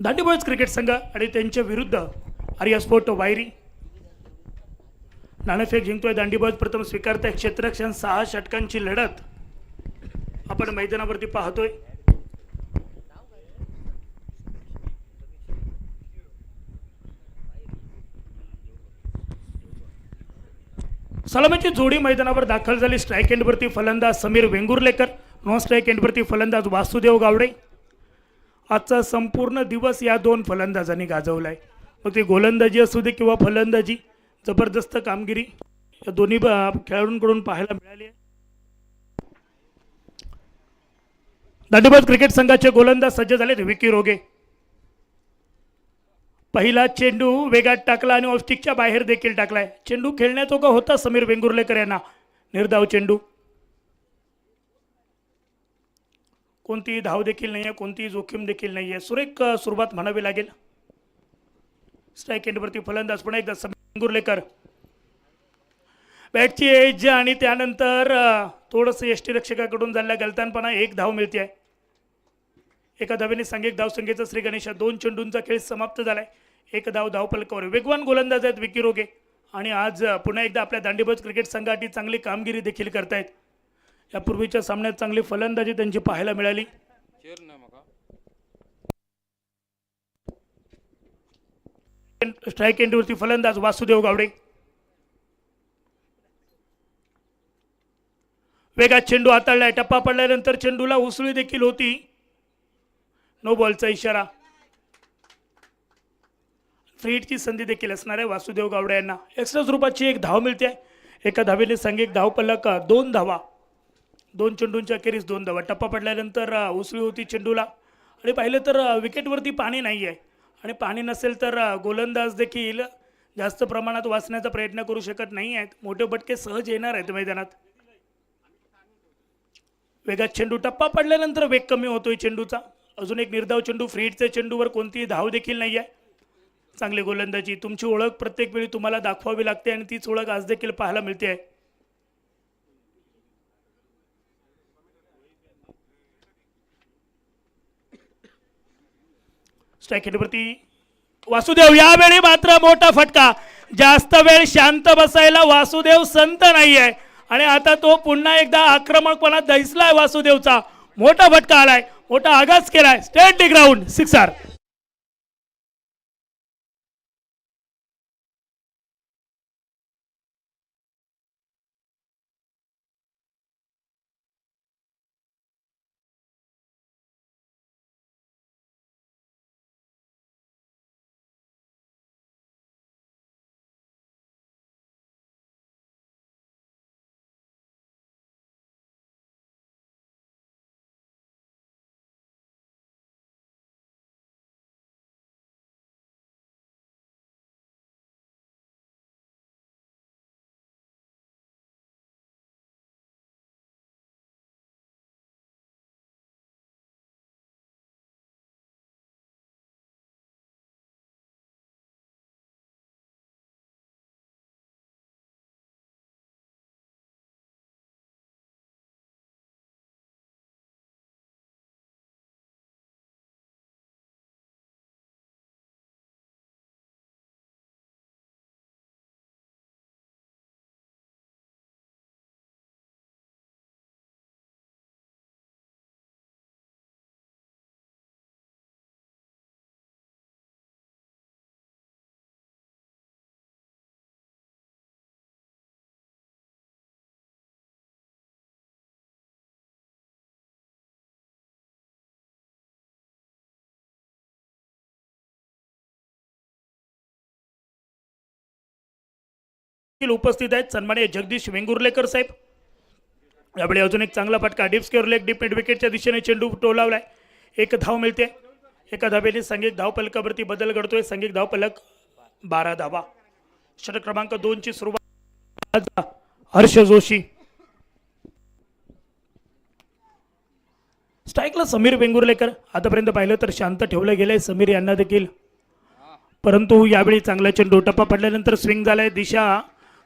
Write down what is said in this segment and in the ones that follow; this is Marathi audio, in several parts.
दांडी बॉयज क्रिकेट संघ आणि त्यांच्या विरुद्ध आर्या स्पोर्ट वायरी. नाणेफेक जिंकतोय दांडी बॉयज. प्रथम स्वीकारताय क्षेत्ररक्षण. 6 षटकांची लढत आपण मैदानावरती पाहतोय. सलामीची जोडी मैदानावर दाखल झाली. स्ट्राईक एंडवरती फलंदाज समीर वेंगुर्लेकर, नॉन स्ट्राईक एंडवरती फलंदाज वासुदेव गावडे. आजचा संपूर्ण दिवस या दोन फलंदाजांनी गाजवलाय. मग ती गोलंदाजी असू दे किंवा फलंदाजी, जबरदस्त कामगिरी या दोन्ही खेळाडूंकडून पाहायला मिळाली आहे. दांडीबाज क्रिकेट संघाचे गोलंदाज सज्ज झाले. विकी रोगे पहिला चेंडू वेगात टाकला आणि ऑफस्टिकच्या बाहेर देखील टाकलाय. चेंडू खेळण्याजोगा होता समीर वेंगुर्लेकर यांना. निर्धाव चेंडू, कोणतीही धाव देखील नाही आहे, कोणतीही जोखीम देखील नाही आहे. सुरेख सुरुवात म्हणावी लागेल. स्ट्राईक एंडवरती फलंदाज पुन्हा एकदा समीर वेंगुर्लेकर. बॅटची एज आणि त्यानंतर थोडंसं यष्टीरक्षकाकडून झालेला गलतानपणा. एक धाव मिळते आहे. एका धावेने सांघिक धावसंख्येचा श्री गणेशा. 2 चेंडूंचा खेळ समाप्त झालाय. एक धाव धावफलकावर. वेगवान गोलंदाज आहेत विकी रोगे आणि आज पुन्हा एकदा आपल्या दांडीबाज क्रिकेट संघासाठी चांगली कामगिरी देखील करतायत. यापूर्वीच्या सामन्यात चांगली फलंदाजी त्यांची पाहायला मिळाली. स्ट्राईक एंडवरती फलंदाज वासुदेव गावडे. वेगात चेंडू हाताळलाय. टप्पा पडल्यानंतर चेंडूला उसळी देखील होती. नो बॉलचा इशारा. फ्रीडची संधी देखील असणार आहे वासुदेव गावडे यांना. एक्स्ट्रा स्वरूपाची एक धाव मिळते. एका धावेने सांघिक धावफलक 2 धावा. 2 चेंडूंच्या अखेरीस 2 धावा. टप्पा पडल्यानंतर उसळी होती चेंडूला. आणि पाहिलं तर विकेटवरती पाणी नाही आहे आणि पाणी नसेल तर गोलंदाज देखील जास्त प्रमाणात वाचण्याचा प्रयत्न करू शकत नाही आहेत. मोठे बटके सहज येणार आहेत मैदानात. वेगात चेंडू. टप्पा पडल्यानंतर वेग कमी होतोय चेंडूचा. अजून एक निर्धाव चेंडू. फ्रीडच्या चेंडूवर कोणतीही धाव देखील नाही आहे. चांगली गोलंदाजी. तुमची ओळख प्रत्येक वेळी तुम्हाला दाखवावी लागते आणि तीच ओळख आज देखील पाहायला मिळते आहे. स्ट्राईक एंडवरती वासुदेव. यावेळी मात्र मोठा फटका. जास्त वेळ शांत बसायला वासुदेव संत नाही आहे आणि आता तो पुन्हा एकदा आक्रमकपणा दैसलाय वासुदेवचा. मोठा फटका आलाय, मोठा आघात केलाय. स्टेट दी ग्राउंड. 6 उपस्थित आहेत सन्माननीय जगदीश वेंगुर्लेकर साहेब. यावेळी अजून एक चांगला फटका. Deep square leg deep mid विकेटच्या दिशेने चेंडू टोलावलाय. एक धाव मिळते. एका धावेने सांघिक धावफलकावरती बदल घडतोय. सांघिक धावफलक 12 धावा. षटक क्रमांक 2 ची सुरुवात हर्ष जोशी. स्ट्राईकला समीर वेंगुर्लेकर. आतापर्यंत पाहिलं तर शांत ठेवलं गेलंय समीर यांना देखील, परंतु यावेळी चांगला चेंडू. टप्पा पडल्यानंतर स्विंग झालाय. दिशा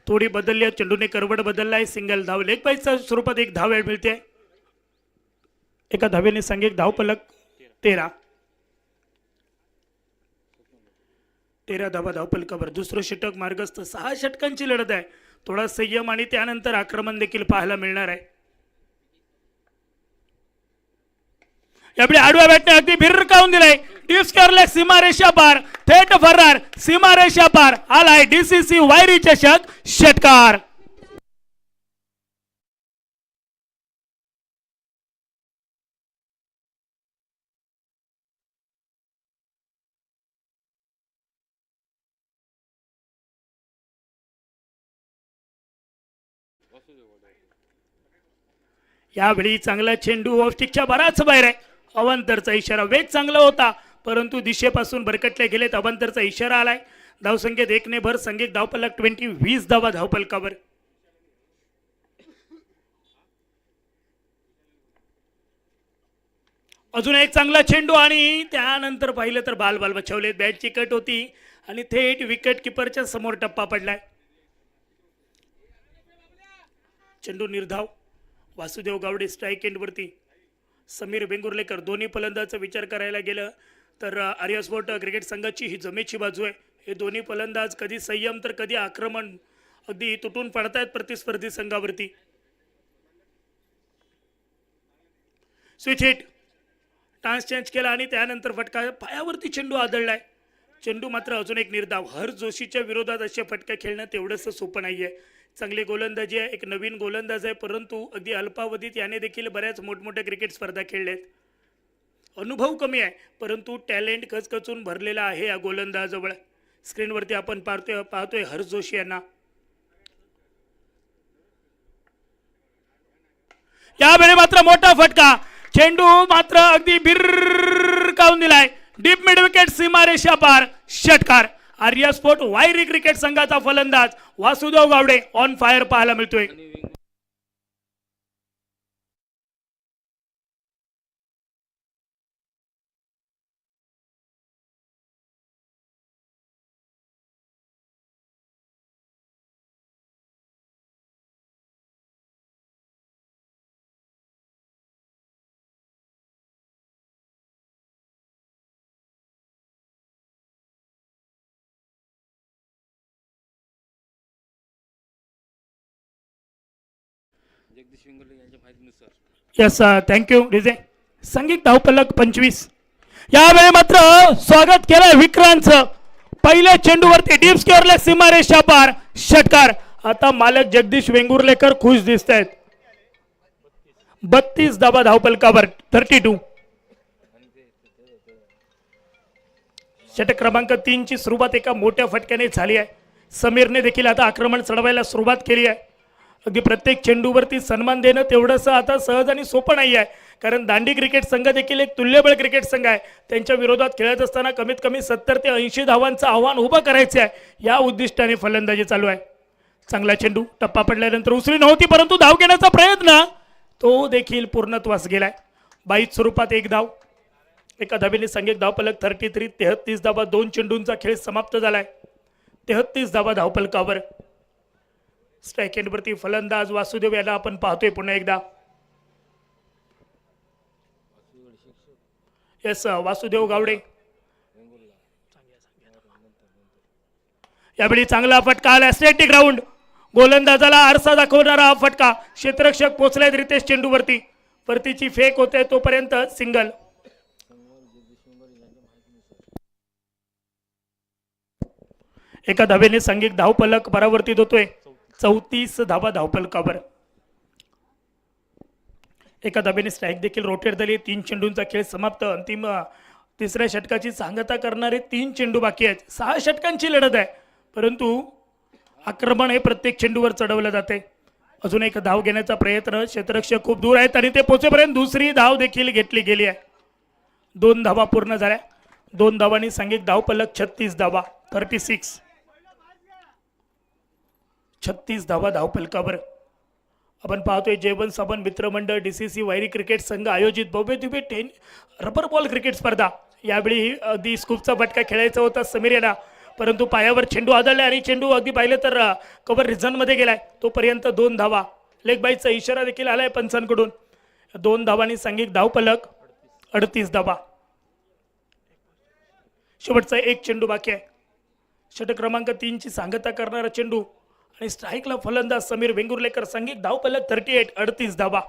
थोडी बदलली आहे. चेंडूने करवड बदललाय. सिंगल धाव. लेग पाईसच्या स्वरूपात एक धाव मिळते. एका धावेने सांघिक धावफलक 13. 13 धावा धावपलकावर. दुसरं षटक मार्गस्थ. 6 षटकांची लढत आहे. थोडा संयम आणि त्यानंतर आक्रमण देखील पाहायला मिळणार आहे. यापुढे आडव्या बॅटने अगदी भिरकावून दिलाय. डीप स्क्वेअरला सीमारेषा पार, थेट फरार. सीमारेषा पार आलाय डीसीसी वायरी चषक षटकार. यावेळी चांगला चेंडू ऑफस्टिकच्या बराच बाहेर आहे. अवांतरचा इशारा. वेग चांगला होता परंतु दिशेपासून भरकटले गेलेत. अवांतरचा इशारा आलाय. धावसंख्येत 1 ने भर. संघिक धावपलक 20 धावा धावपलकावर. अजून एक चांगला चेंडू आणि त्यानंतर पाहिलं तर बाल बचावले. बॅटची कट होती आणि थेट विकेट किपरच्या समोर टप्पा पडलाय. चेंडू निर्धाव. वासुदेव गावडे स्ट्राईक एंडवरती. समीर वेंगुर्लेकर. दोन्ही फलंदाजाचा विचार करायला गेलं तर आर्या स्पोर्ट क्रिकेट संघाची ही जमेची बाजू आहे. हे दोन्ही फलंदाज कधी संयम तर कधी आक्रमण अगदी तुटून पडतायत प्रतिस्पर्धी संघावरती. Switch hit. टान्स चेंज केला आणि त्यानंतर फटका. पायावरती चेंडू आदळलाय. चेंडू मात्र अजून एक निर्धाव. हर जोशीच्या विरोधात असे फटका खेळणं तेवढंच सोपं नाहीये. चांगली गोलंदाजी आहे. एक नवीन गोलंदाज आहे परंतु अगदी अल्पावधीत याने देखील बऱ्याच मोठमोठ्या क्रिकेट स्पर्धा खेळल्यात. अनुभव कमी आहे परंतु टॅलेंट कचकचून भरलेला आहे या गोलंदाजाजवळ. स्क्रीनवरती आपण पाहतोय हर्ष जोशी यांना. यावेळी मात्र मोठा फटका. चेंडू मात्र अगदी भिरकावून दिलाय. Deep mid wicket. सीमारेषा पार. षटकार. आर्या स्पोर्ट वायरी क्रिकेट संघाचा फलंदाज वासुदेव गावडे ऑन फायर पाहायला मिळतोय. जगदीश वेंगुर्ले यांच्या माहितीनुसार. Yes thank you DJ. संगीत धावपलक 25. यावेळी मात्र स्वागत केलं विक्रांतचं. पहिल्या चेंडूवरती डीप स्क्वेअरला सीमारेषा पार. षटकार. आता मालक जगदीश वेंगुर्लेकर खुश दिसत आहेत. 32 धावा धावपलकावर. 32. षटक क्रमांक 3 ची सुरुवात एका मोठ्या फटक्याने झाली आहे. समीरने देखील आता आक्रमण चढवायला सुरुवात केली आहे. अगदी प्रत्येक चेंडूवरती सन्मान देणं तेवढंसं आता सहज आणि सोपं नाही आहे कारण दांडी क्रिकेट संघ देखील एक तुल्यबळ क्रिकेट संघ आहे. त्यांच्या विरोधात खेळत असताना कमीत कमी 70 ते 80 धावांचं आव्हान उभं करायचं आहे. या उद्दिष्टाने फलंदाजी चालू आहे. चांगला चेंडू. टप्पा पडल्यानंतर उसळी नव्हती परंतु धाव घेण्याचा प्रयत्न तो देखील पूर्णत्वास गेलाय. 22 स्वरूपात 1 धाव. एका धावेने संघिक धावपलक 33. 33 धावा. 2 चेंडूंचा खेळ समाप्त झालाय. 33 धावा धावपलकावर. स्ट्राईक एंडवरती फलंदाज वासुदेव याला आपण पाहतोय पुन्हा एकदा. यस वासुदेव गावडे. यावेळी चांगला फटका आला. Static round. गोलंदाजाला आरसा दाखवणारा हा फटका. क्षेत्ररक्षक पोचलाय रितेश चेंडूवरती. परतीची फेक होते तोपर्यंत सिंगल. एका धावेने संघिक धावपलक परावर्तित होतोय. 34 धावा धावपलकावर. एका धावेने स्ट्राईक देखील रोटेट झाली. 3 चेंडूंचा खेळ समाप्त. अंतिम तिसऱ्या षटकाची सांगता करणारे 3 चेंडू बाकी आहेत. 6 षटकांची लढत आहे परंतु आक्रमण हे प्रत्येक चेंडूवर चढवलं जाते. अजून एक धाव घेण्याचा प्रयत्न. क्षेत्ररक्षक खूप दूर आहेत आणि ते पोहोचेपर्यंत दुसरी धाव देखील घेतली गेली आहे. 2 धावा पूर्ण झाल्या. 2 धावांनी संघिक धावपलक 36 धावा. 36. 36 धावा धावपलकावर. आपण पाहतोय जेवण साबण मित्रमंडळ डीसीसी वायरी क्रिकेट संघ आयोजित भव्य दिव्य रबर बॉल क्रिकेट स्पर्धा. यावेळी अगदी स्कूपचा फटका खेळायचा होता समीर यांना परंतु पायावर चेंडू आदळला आणि चेंडू अगदी पाहिलं तर कव्हर रिझनमध्ये गेलाय. तोपर्यंत 2 धावा. लेग बाईचा इशारा देखील आलाय पंचांकडून. 2 धावांनी संघिक धावपलक 38 धावा. शेवटचा 1 चेंडू बाकी आहे. षटक क्रमांक 3 ची सांगता करणारा चेंडू आणि स्ट्राईकला फलंदाज समीर वेंगुर्लेकर. संघिक धावपलक 38, 38 धावा.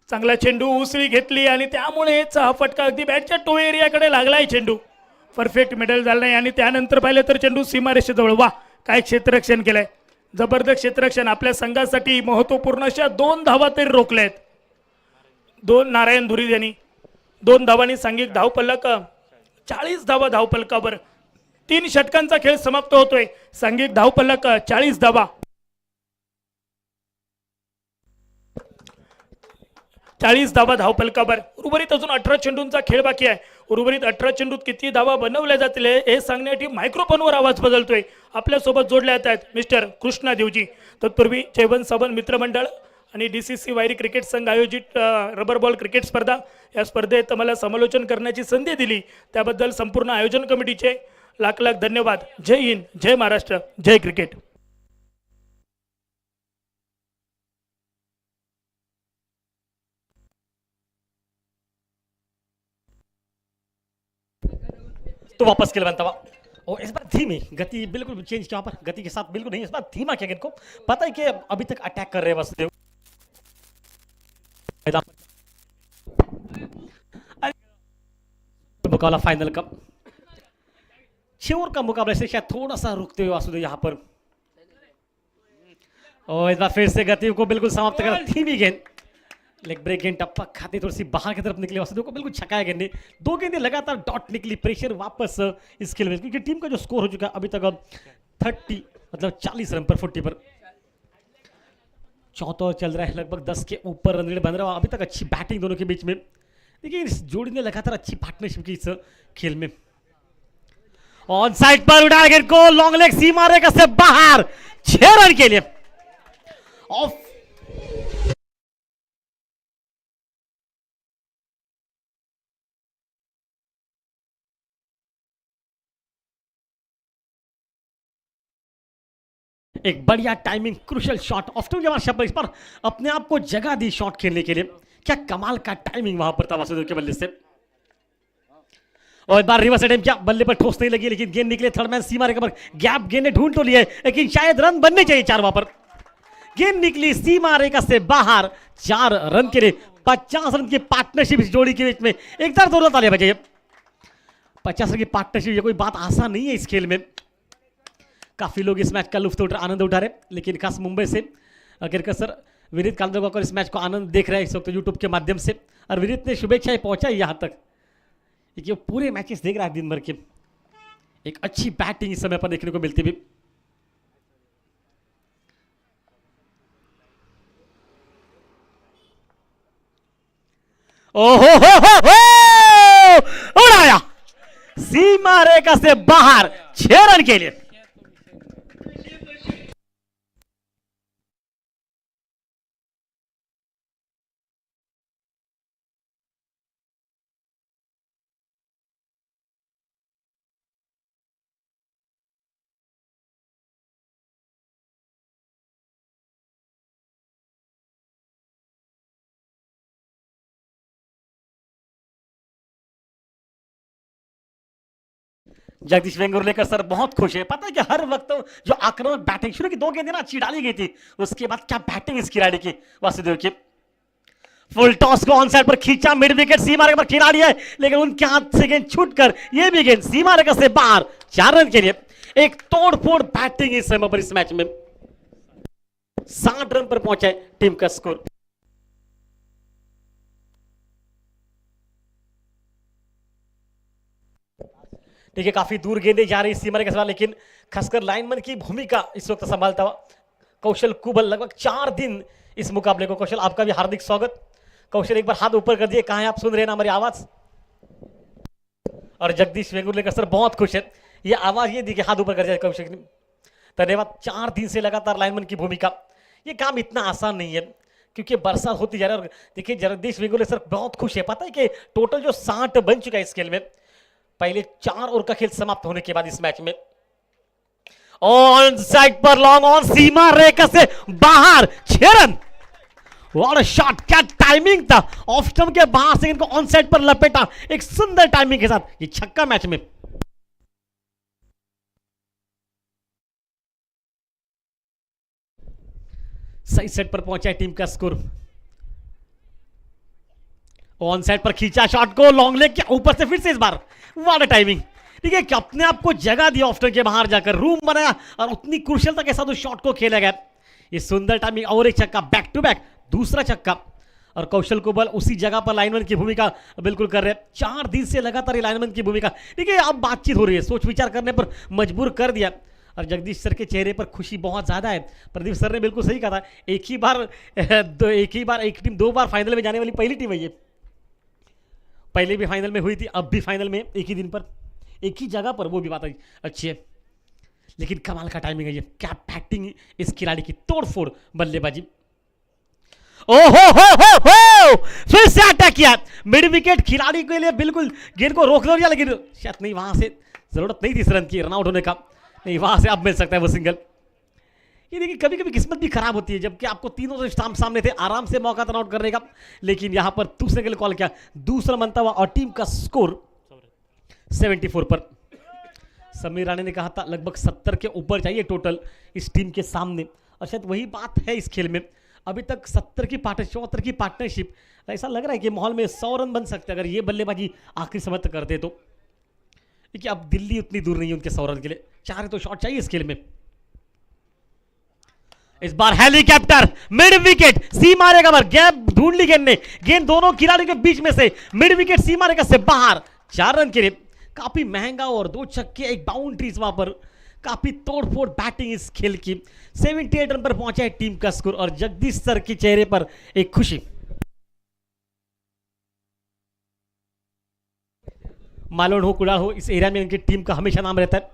चांगला चेंडू उसळी घेतली आणि त्यामुळेच हा फटका अगदी बॅटच्या टो एरियाकडे लागलाय. चेंडू परफेक्ट मिडल झाला नाही आणि त्यानंतर पाहिलं तर चेंडू सीमारेषेजवळ. वा काय क्षेत्ररक्षण केलंय, जबरदस्त क्षेत्ररक्षण. आपल्या संघासाठी महत्वपूर्ण अशा 2 धावा तरी रोखल्यात. 2 नारायण धुरी यांनी 2 धावांनी सांघिक धावपलक 40 धावा धावपलकावर. 3 षटकांचा खेळ समाप्त होतोय. सांघिक धावपलक 40 धावा. 40 धावा धावपलकावर. उर्वरित अजून 18 चेंडूंचा खेळ बाकी आहे. उर्वरित 18 चेंडूत किती धावा बनवल्या जातील हे सांगण्यासाठी मायक्रोफोनवर आवाज बदलतोय. आपल्यासोबत जोडले आहेत मिस्टर कृष्णा देवजी. तत्पूर्वी चैवन साबण मित्रमंडळ आणि DCC वायरी क्रिकेट संघ आयोजित रबर बॉल क्रिकेट स्पर्धा, या स्पर्धेत मला समालोचन करण्याची संधी दिली त्याबद्दल संपूर्ण आयोजन कमिटीचे लाख लाख धन्यवाद. जय हिंद, जय महाराष्ट्र, जय क्रिकेट. तो वापस खेल बनता हुआ और इस बार धीमी गति बिल्कुल चेंज किया, पर गति के साथ बिल्कुल नहीं, इस बार धीमा किया इनको. पता है कि अभी तक अटैक कर रहे हैं वसुदेव. मुकाबला फाइनल का शेवर का मुकाबला से शायद थोड़ा सा रुकते हुए वासुदेव यहाँ पर. और इस बार फिर से गति को बिल्कुल समाप्त कर धीमी गेंद. लेग ब्रेक गेंद टप्पा खाते थोड़ी सी बाहर की तरफ निकली, वासुदेव को बिल्कुल छकाया गेंद. 2 गेंदें लगातार डॉट निकली. प्रेशर वापस इस खेल में, क्योंकि टीम का जो स्कोर हो चुका है अभी तक 30 मतलब 40 रन पर 40 पर. चौथा ओवर चल रहा है, लगभग 10 के ऊपर रन रेट बन रहा है. अभी तक अच्छी बैटिंग दोनों के बीच में. देखिए इस जोड़ी ने लगातार अच्छी पार्टनरशिप की इस खेल में. ऑन साइड पर उड़ा गेंद को लॉन्ग लेग सीमा रेखा से बाहर 6 रन के लिए. ऑफ एक बढ़िया टाइमिंग क्रूशियल शॉट. ऑफ्टन जवान शब्द इस पर अपने आप को जगह दी शॉट खेलने के लिए. क्या कमाल का टाइमिंग वहां पर था वासुदेव के बल्ले से. और एक बार रिवर्स अटेम्प्ट किया, बल्ले पर ठोस नहीं लगी लेकिन गेंद निकले थर्ड मैन सीमा रेखा पर. गैप गेंद ने ढूंढ तो लिया लेकिन शायद रन बनने चाहिए 4 वहां पर. गेंद निकली सीमा रेखा से बाहर 4 रन के लिए. 50 रन की पार्टनरशिप इस जोड़ी के बीच में. एक तरह जरूरत आ बजाय 50 रन की पार्टनरशिप, ये कोई बात आसान नहीं है इस खेल में. काफी लोग इस मैच का लुफ्त आनंद उठा रहे, लेकिन खास मुंबई से गिरकर सर विनीत कांदोगाकर इस मैच को आनंद देख रहे हैं इस वक्त यूट्यूब के माध्यम से. और विनीत ने शुभेच्छाएं पहुंचाई यहाँ तक कि वो पूरे मैचेस देख रहा है दिन भर के. एक अच्छी बैटिंग इस समय पर देखने को मिलती भी. ओहो हो उड़ाया सीमा रेखा से बाहर 6 रन के लिए. जगदीश वेंगुर्लेकर सर बहुत खुश है. पता है कि हर वक्त जो आक्रामक बैटिंग शुरू की 2 गेंदें ना अच्छी डाली गई थी, उसके बाद क्या बैटिंग इस खिलाड़ी की वासुदेव की. फुल टॉस को ऑन साइड पर खींचा, मिड विकेट सीमा रेखा पर खिलाड़ी है लेकिन उनके हाथ से गेंद छूटकर यह भी गेंद सीमा रेखा से बाहर 4 रन के लिए. एक तोड़फोड़ बैटिंग इस समय पर इस मैच में. 60 रन पर पहुंचा है टीम का स्कोर. देखिए काफी दूर गेंदें जा रही सीमा रेखा के साथ, लेकिन खासकर लाइनमैन की भूमिका इस वक्त संभालता हुआ कौशल कुबल. लगभग 4 दिन इस मुकाबले को. कौशल आपका भी हार्दिक स्वागत. कौशल एक बार हाथ ऊपर कर दिए, कहां है आप, सुन रहे हैं ना हमारी आवाज. और जगदीश वेंगुर्लेकर सर बहुत खुश है, ये आवाज ये दी कि हाथ ऊपर कर दिया कौशल ने. धन्यवाद. 4 दिन से लगातार लाइनमैन की भूमिका. ये काम इतना आसान नहीं है क्योंकि बरसात होती जा रही है. और देखिए जगदीश वेंगुर्लेकर सर बहुत खुश है. पता है कि टोटल जो 60 बन चुका है इस खेल में, पहले 4 ओवर का खेल समाप्त होने के बाद इस मैच में. ऑन साइड पर लॉन्ग ऑन सीमा रेखा से बाहर 6 रन. व्हाट अ शॉट, क्या टाइमिंग था, ऑफ स्टंप के बाहर से इनको ऑन साइड पर लपेटा एक सुंदर टाइमिंग के साथ, ये छक्का मैच में। सही सेट पर पहुंचा है टीम का स्कोर। ऑन साइड पर खींचा शॉट को, लॉन्ग लेग के ऊपर से फिर से इस बार व्हाट अ टाइमिंग। ठीक है, अपने आप को जगह दिया ऑफ स्टंप के बाहर जाकर, रूम बनाया और उतनी कुशलता के साथ उस शॉट को खेला गया। ये सुंदर टाइमिंग और एक छक्का, बैक टू बैक दूसरा छक्का, और कौशल कोबल उसी जगह पर लाइनमैन की भूमिका बिल्कुल कर रहे हैं। 4 दिन से लगातार ये लाइनमैन की भूमिका, ठीक है, अब बातचीत हो रही है, सोच विचार करने पर मजबूर कर दिया। और जगदीश सर के चेहरे पर खुशी बहुत ज्यादा है। प्रदीप सर ने बिल्कुल सही कहा था, एक ही बार एक टीम 2 बार फाइनल में जाने वाली पहली टीम है ये। पहले भी फाइनल में हुई थी, अब भी फाइनल में एक ही दिन पर एक ही जगह पर, वो भी बात अच्छी है। लेकिन कमाल का टाइमिंग है ये, क्या बैटिंग इस खिलाड़ी की, तोड़फोड़ बल्लेबाजी। हो फिर से अटैक किया, मिड विकेट खिलाड़ी के लिए बिल्कुल गेंद को रोक लिया, लेकिन शायद नहीं, वहां से जरूरत नहीं थी इस रन की, रनआउट होने का, नहीं वहां से अब मिल सकता है वो सिंगल। ये देखिए कभी कभी किस्मत भी खराब होती है, जबकि आपको तीनों तो स्टाम्प सामने थे, आराम से मौका था आउट करने का, लेकिन यहां पर दूसरे के लिए कॉल किया, दूसरा बनता हुआ, और टीम का स्कोर 74 पर। समीर राणे ने कहा था लगभग 70 के ऊपर चाहिए टोटल इस टीम के सामने, और शायद वही बात है इस खेल में। अभी तक 74 की पार्टनरशिप, ऐसा लग रहा है कि माहौल में 100 रन बन सकते हैं अगर ये बल्लेबाजी आखिरी समय तक करते तो। देखिए अब दिल्ली उतनी दूर नहीं है उनके 100 रन के लिए, 4 तो शॉट चाहिए इस खेल में। इस बार हेलीकॉप्टर मिड विकेट, सीमा रेखा पर गैप ढूंढ ली गेंद ने, गेंद दोनों खिलाड़ियों के बीच में से मिड विकेट सीमा रेखा से बाहर, 4 रन के लिए। काफी महंगा और 2 छक्के, एक बाउंड्रीज वहां पर, काफी तोड़फोड़ बैटिंग इस खेल की। 78 रन पर पहुंचा है टीम का स्कोर, और जगदीश सर के चेहरे पर एक खुशी। मालूम हो कुड़ाल हो, इस एरिया में इनकी टीम का हमेशा नाम रहता है,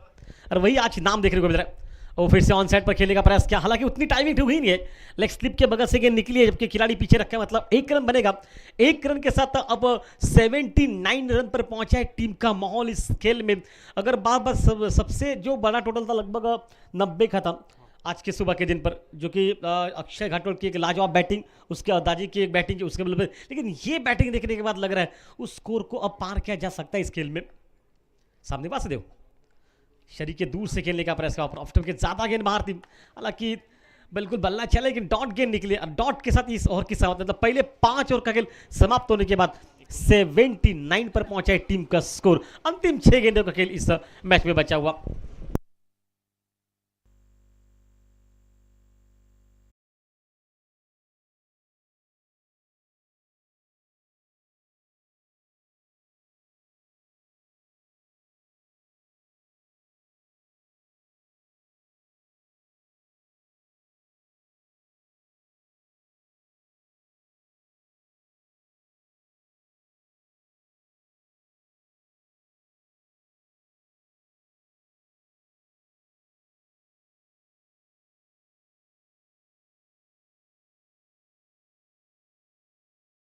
और वही आज नाम देखने को मिल रहा है। और फिर से ऑन साइड पर खेलने का प्रयास किया, हालांकि उतनी टाइमिंग हुई नहीं है, लेग स्लिप के बगल से गेंद निकली है, जबकि खिलाड़ी पीछे रखा है, मतलब 1 रन बनेगा। 1 रन के साथ अब 79 रन पर पहुंचा है टीम का माहौल इस खेल में। अगर बार सबसे जो बड़ा टोटल था लगभग 90 का था आज के सुबह के दिन पर, जो कि अक्षय घाटोल की एक लाजवाब बैटिंग, उसके अंदाजी की एक बैटिंग उसके मतलब, लेकिन ये बैटिंग देखने के बाद लग रहा है उस स्कोर को अब पार किया जा सकता है इस खेल में। सामने वासुदेव शरीर के दूर से खेलने का प्रयास किया, ऑफ स्टंप के ज्यादा गेंद बाहर थी, हालांकि बिल्कुल बल्ला चला, लेकिन डॉट गेंद निकली, और डॉट के साथ इस ओवर की समाप्त, मतलब पहले 5 ओवर का खेल समाप्त होने के बाद 79 पर पहुंचा है टीम का स्कोर। अंतिम 6 गेंदों का खेल इस मैच में बचा हुआ।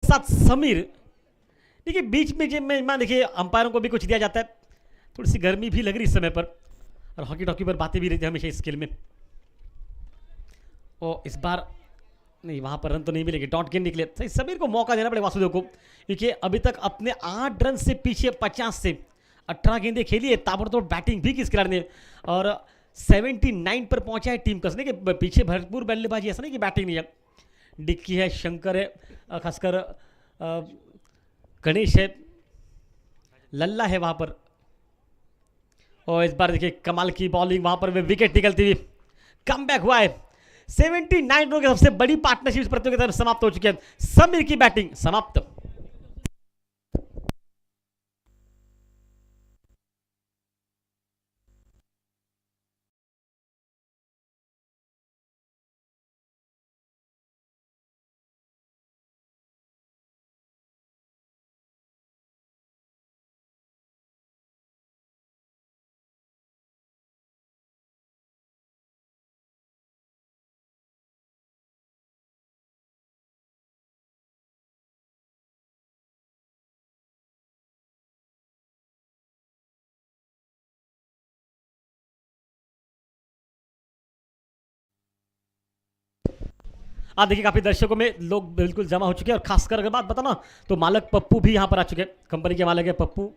साथ समीर, देखिए बीच में जब मैं देखिए अंपायरों को भी कुछ दिया जाता है, थोड़ी सी गर्मी भी लग रही इस समय पर, और हॉकी टॉकी पर बातें भी रहती है हमेशा इस खेल में। और इस बार नहीं, वहां पर रन तो नहीं मिलेंगे, डॉट गेंद निकले, सही समीर को मौका देना पड़ेगा वासुदेव को, क्योंकि अभी तक अपने 8 रन से पीछे 50 से 18 गेंदें खेली है, ताबड़तोड़ बैटिंग भी किस खिलाड़ी ने, और 79 पर पहुंचा है टीम का। नहीं कि पीछे भरपूर बल्लेबाजी, ऐसा नहीं कि बैटिंग नहीं है, डिक्की है, शंकर है, खासकर गणेश है, लल्ला है वहां पर। और इस बार देखिए कमाल की बॉलिंग, वहां पर विकेट निकलती हुई कम बैक हुआ है। 79 रनों की सबसे बड़ी पार्टनरशिप इस प्रतियोगिता में समाप्त हो चुकी है। समीर की बैटिंग समाप्त। आप देखिए काफी दर्शकों में लोग बिल्कुल जमा हो चुके हैं और खासकर अगर बात बता ना तो मालक पप्पू भी यहाँ पर आ चुके हैं। कंपनी के मालक है पप्पू,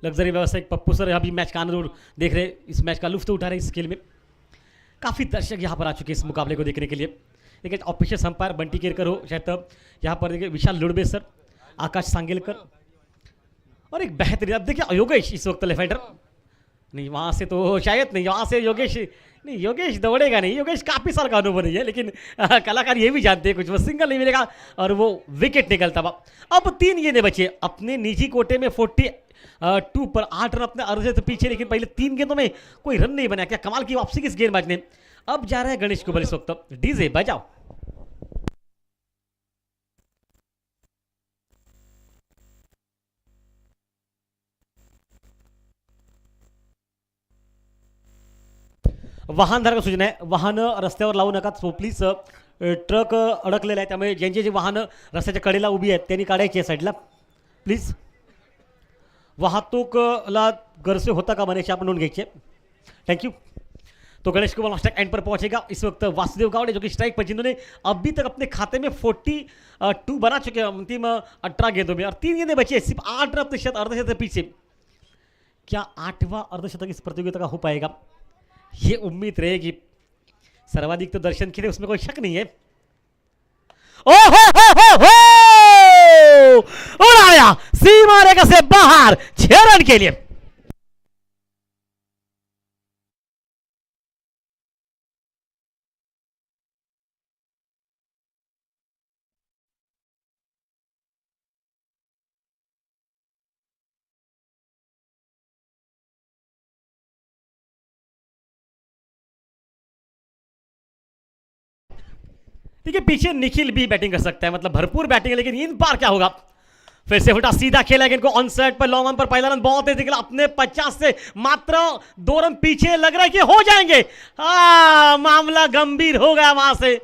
लग्जरी व्यवसायिक पप्पू सर अभी मैच का आनंद देख रहे, इस मैच का लुफ्त उठा रहे इस खेल में। काफ़ी दर्शक यहाँ पर आ चुके हैं इस मुकाबले को देखने के लिए। देखिए ऑफिशियल अंपायर बंटी केरकर हो शायद तब यहाँ पर देखिए विशाल लुड़बे सर, आकाश सांगेलकर और एक बेहतरीन, अब देखिए योगेश इस वक्त लेफ्ट नहीं, वहाँ से तो शायद नहीं, वहाँ से योगेश नहीं, योगेश दौड़ेगा नहीं, योगेश काफ़ी साल का अनुभव नहीं है, लेकिन कलाकार ये भी जानते हैं कुछ, वो सिंगल नहीं मिलेगा और वो विकेट निकलता हुआ। अब 3 गेंदें बचे अपने निजी कोटे में 42 पर 8 रन अपने अर्धे से पीछे, लेकिन पहले 3 गेंदों में कोई रन नहीं बना। क्या कमाल की वापसी किस गेंदबाज ने। अब जा रहा है गणेश कुमार इस वक्त, डीजे बजाओ। वाहन धारक सूचना आहे, वाहन रस्त्यावर लावू नका, सो प्लीज ट्रक अडकलेला आहे, त्यामुळे ज्यांची जी वाहनं रस्त्याच्या कडेला उभी आहेत त्यांनी काढायची आहे साईडला प्लीज। वाहतूकला गरजे होता का मनीष आप नोंद घ्यायचे, थैंक यू। तो गणेश कुमार स्ट्राइक एंड पर पहुंचेगा इस वक्त वासुदेव गावड़े जो कि स्ट्राइक पर, जिन्होंने अभी तक अपने खाते में 42 बना चुके हैं अंतिम 18 गेंदों में और 3 गेंदें बची है, सिर्फ 8 रन प्रतिशत अर्धशतक से पीछे। क्या 8वां अर्धशतक इस प्रतियोगिता का हो पाएगा, ये उम्मीद रहेगी। सर्वाधिक तो दर्शन के लिए उसमें कोई शक नहीं है। ओ हो उड़ाया सीमा रेखा से बाहर 6 रन के लिए। देखिए पीछे निखिल भी बैटिंग कर सकता है, मतलब भरपूर बैटिंग है, लेकिन इन पार क्या होगा। फिर से उल्टा सीधा खेला इनको ऑन साइड पर, लॉन्ग ऑन पर पहला रन बहुत तेज निकला, अपने 50 से मात्र 2 रन पीछे, लग रहा है कि हो जाएंगे। मामला गंभीर हो गया वहां से,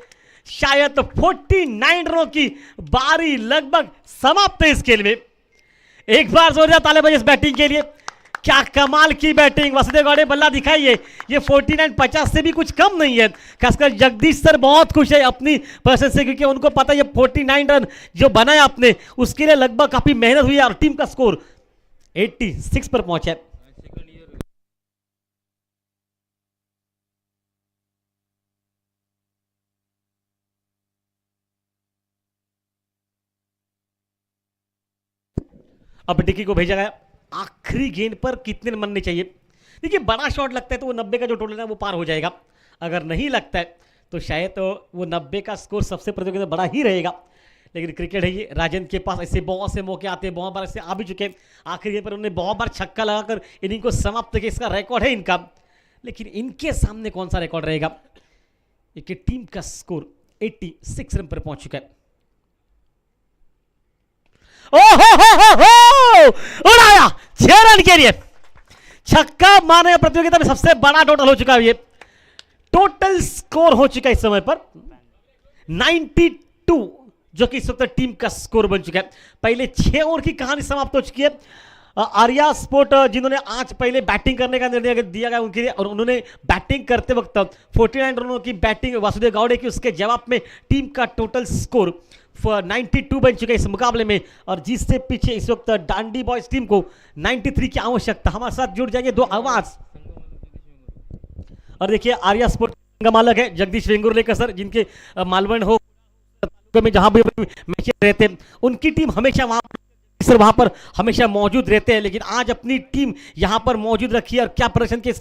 शायद तो 49 रनों की बारी लगभग समाप्त है इस खेल में। एक बार जोरदार ताली बजे इस बैटिंग के लिए, क्या कमाल की बैटिंग वासुदेव गावड़े, बल्ला दिखाइए। ये 49-50 से भी कुछ कम नहीं है। खासकर जगदीश सर बहुत खुश है अपनी पर्सन से, क्योंकि उनको पता है ये 49 रन जो बनाया आपने उसके लिए लगभग काफी मेहनत हुई है और टीम का स्कोर 86 पर पहुंचा है। सेकंड ईयर अब डिकी को भेजा गया, आखिरी गेंद पर कितने रन बनने चाहिए। देखिए बड़ा शॉट लगता है तो वो 90 का जो टोटल है वो पार हो जाएगा, अगर नहीं लगता है तो शायद तो वो 90 का स्कोर सबसे प्रतियोगिता बड़ा ही रहेगा। लेकिन क्रिकेट है ये, राजेंद्र के पास ऐसे बहुत से मौके आते हैं, बहुत बार ऐसे आ भी चुके हैं। आखिरी गेंद पर उन्होंने बहुत बार छक्का लगाकर इनिंग को समाप्त किया, इसका रिकॉर्ड है इनका, लेकिन इनके सामने कौन सा रिकॉर्ड रहेगा। एक टीम का स्कोर 86 रन पर पहुंच चुका है। हो उड़ाया 6 रन के लिए, छक्का मारने प्रतियोगिता में सबसे बड़ा टोटल हो चुका है। ये टोटल स्कोर हो चुका है इस समय पर 92, जो कि इस वक्त टीम का स्कोर बन चुका है। पहले 6 ओवर की कहानी समाप्त हो चुकी है। आर्या स्पोर्ट जिन्होंने आज पहले बैटिंग करने का निर्णय दिया गया उनके लिए, और उन्होंने बैटिंग करते वक्त 49 रनों की बैटिंग वासुदेव गावड़े की, उसके जवाब में टीम का टोटल स्कोर 92 बन चुका है इस मुकाबले में। और जिससे पीछे इस वक्त डांडी बॉयज टीम को 93 की आवश्यकता। हमारे साथ जुड़ जाएंगे 2 आवाज, और देखिए आर्या स्पोर्ट का मालक है जगदीश वेंगुर्लेकर सर, जिनके मालवण हो में जहां भी मैच रहते हैं उनकी टीम हमेशा वहां पर हमेशा मौजूद रहते हैं। लेकिन आज अपनी टीम यहां पर मौजूद रखी है, और क्या प्रदर्शन की इस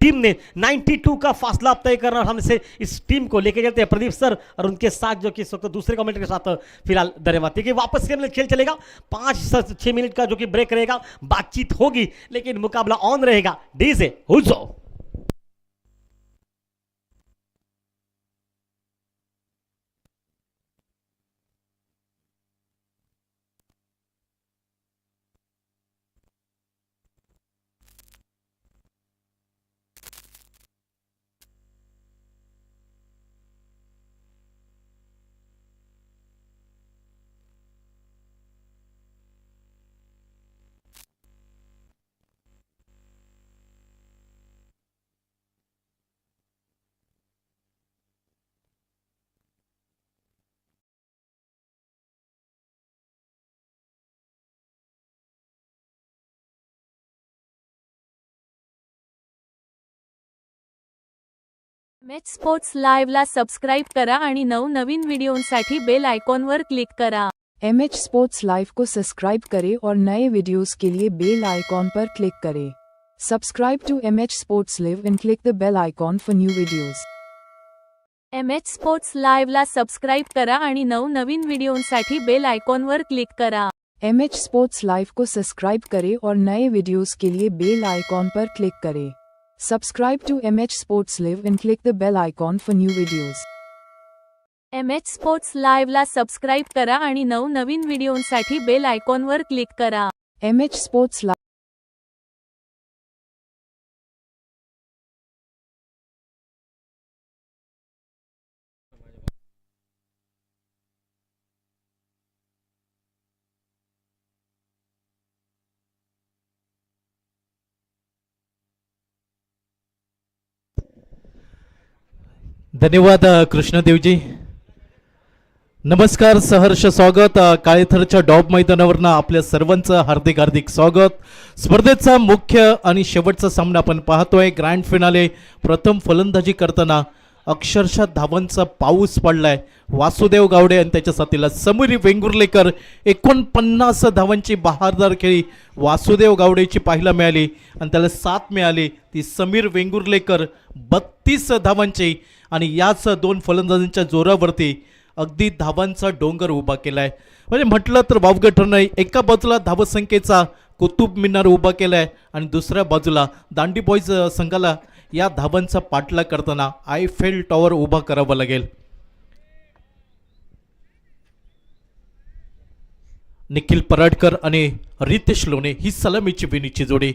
टीम ने 92 का फासला तय करना, और हमसे इस टीम को लेके चलते हैं प्रदीप सर और उनके साथ जो कि इस वक्त दूसरे कमेंट के साथ फिलहाल धन्यवाद। कि वापस खेल चलेगा, 5-6 मिनट का जो कि ब्रेक रहेगा, बातचीत होगी लेकिन मुकाबला ऑन रहेगा। डीजे हुजो मॅच स्पोर्ट्स लाईव्हला सबस्क्राईब करा आणि नवनवीन व्हिडिओंसाठी बेल आयकॉनवर क्लिक करा. MH स्पोर्ट्स लाइव को सब्सक्राइब करें और नए वीडियोस के लिए बेल आइकॉन पर क्लिक करें. Subscribe to MH sports live and click the bell icon for new videos. MH sports लाईव्हला सबस्क्राईब करा आणि नवनवीन व्हिडिओंसाठी बेल आयकॉनवर क्लिक करा. MH स्पोर्ट्स लाइव को सब्सक्राइब करें और नए वीडियोस के लिए बेल आइकॉन पर क्लिक करें. Subscribe to MH sports live and click the bell icon for new videos. MH sports लाईव्हला सबस्क्राईब करा आणि नवनवीन व्हिडिओंसाठी बेल आयकॉनवर क्लिक करा. MH स्पोर्ट्स लाइव धन्यवाद कृष्णदेवजी. नमस्कार, सहर्ष स्वागत. काळेथरच्या डॉब मैदानावरनं आपल्या सर्वांचं हार्दिक हार्दिक स्वागत. स्पर्धेचा मुख्य आणि शेवटचा सामना आपण पाहतोय. Grand finale. प्रथम फलंदाजी करताना अक्षरशः धावांचा पाऊस पडलाय. वासुदेव गावडे आणि त्याच्या साथीला समीर वेंगुर्लेकर 49 धावांची बहारदार खेळी वासुदेव गावडेची पाहायला मिळाली आणि त्याला साथ मिळाली ती समीर वेंगुर्लेकर 32 धावांची. आणि याच दोन फलंदाजांच्या जोरावरती अगदी धावांचा डोंगर उभा केलाय. म्हणजे म्हटलं तर वावगं नाही. एका बाजूला धावसंख्येचा कुतुब मिनार उभा केलाय आणि दुसऱ्या बाजूला दांडी बॉईज संघाला या धावांचा पाठलाग करताना आयफेल टॉवर उभा करावा लागेल. निखिल पराडकर आणि रितेश लोणे ही सलामीची विनीची जोडी.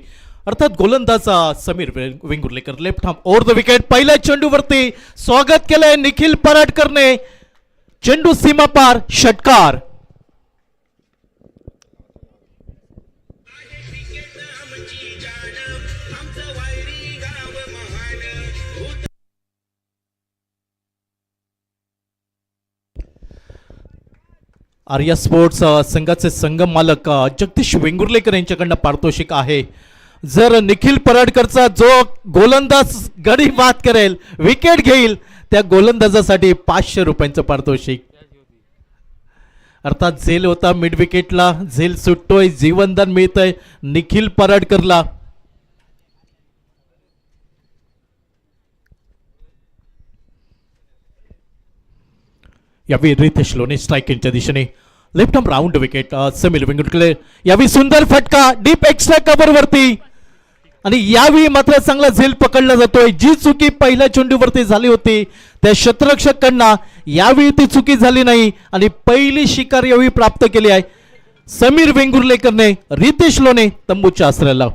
अर्थात गोलंदाज Sameer Vengurlekar left harm over the wicket. पहिल्या चेंडूवरती स्वागत केलंय निखिल पराडकरने. चेंडू सीमा पार, षटकार. आर्या स्पोर्ट्स संघाचे संघ मालक जगदीश वेंगुर्लेकर यांच्याकडनं पारितोषिक आहे. जर निखिल पराडकरचा जो गोलंदाज गडी बाद करेल, विकेट घेईल, त्या गोलंदाजासाठी 500 रुपयांचं पारितोषिक. अर्थात झेल होता मिड विकेटला, झेल सुटतोय, जीवनदान मिळतंय निखिल पराडकरला. यावेळी रितेश लोणे स्ट्रायकिंगच्या दिशेने. Left arm round wicket Sameer Vengurlekar. यावेळी सुंदर फटका डीप एक्स्ट्रा कव्हर वरती आणि यावेळी मात्र चांगला झेल पकडला जातोय. जी चुकी पहिल्या चेंडूवरती झाली होती त्या क्षेत्ररक्षकांना यावेळी ती चुकी झाली नाही आणि पहिली शिकार यावेळी प्राप्त केली आहे समीर वेंगुर्लेकरने. रितेश लोणे तंबूच्या आश्रयाला.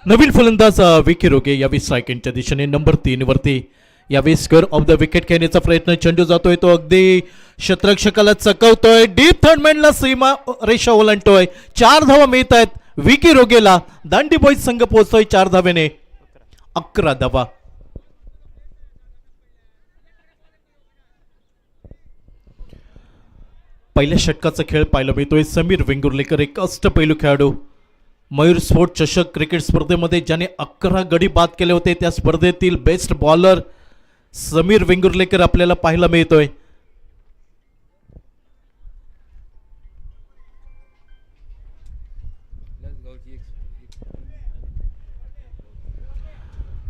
नवीन फलंदाज विकी रोगे यावेळी स्ट्रायकिंगच्या दिशेने नंबर 3 वरती. यावेळी स्क्वेअर ऑफ द विकेट खेळण्याचा प्रयत्न. चेंडू जातोय तो अगदी क्षेत्ररक्षकाला चकवतोय. डीप थर्डमॅनला सीमा रेषा ओलांडतोय. 4 धावा मिळत आहेत विकी रोगेला. दांडी बॉईज संघ पोहोचतोय 4 धावेने. 11 धावा. पहिल्या षटकाचा खेळ पाहायला मिळतोय. समीर वेंगुर्लेकर एक अष्टपैलू खेळाडू. मयूर स्पोर्ट चषक क्रिकेट स्पर्धेमध्ये ज्याने 11 गडी बाद केले होते त्या स्पर्धेतील बेस्ट बॉलर समीर वेंगुर्लेकर आपल्याला पाहायला मिळतोय.